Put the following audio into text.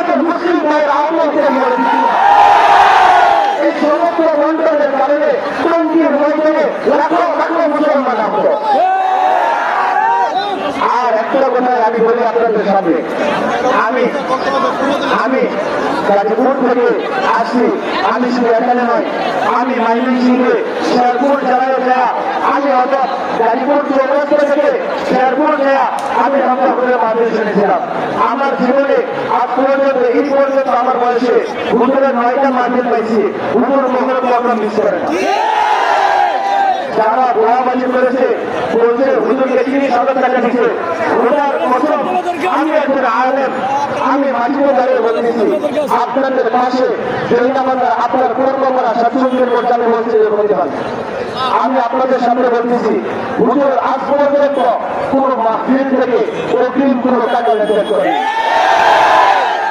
আমাদের মুসলিম ভাইয়ের আহ্বানকে মনে দিচ্ছি না। এই সমস্ত মন্ডলের কারণে টঙ্গীর ময়দানে লাখো লাখো মুসলমান আহত। আর একটা কথা আমি বলি আপনাদের সামনে, আমি গাজীপুর থেকে আসি। আমি শুধু এখানে নয়, আমি ময়মনসিংহে শেরপুর জেলায় যাওয়া, আমি অর্থাৎ গাজীপুর চৌরাস্তা থেকে শেরপুর যাওয়া আমি রমজানের মাঝে শুনেছিলাম। আমার জীবনে আজ পর্যন্ত এই পর্যন্ত আমার বয়সে হুজুরের 9টা মাহফিল পাইছি। হুজুর মঙ্গল প্রোগ্রাম মিস করে না। যারা দোয়াবাজি করেছে বলছে হুজুরকে 30,000 টাকা দিচ্ছে, ওনার কসম আমি একজন আলেম, আমি মাটিতে দাঁড়িয়ে বলতেছি আপনাদের পাশে আপনার কর্ম করা সৎসঙ্গের মধ্যে আমি বলছি হতে পারি। আমি আপনাদের সামনে বলতেছি হুজুর আজ পর্যন্ত কোন মাহফিল থেকে অগ্রিম কোন টাকা লেনদেন করেনি।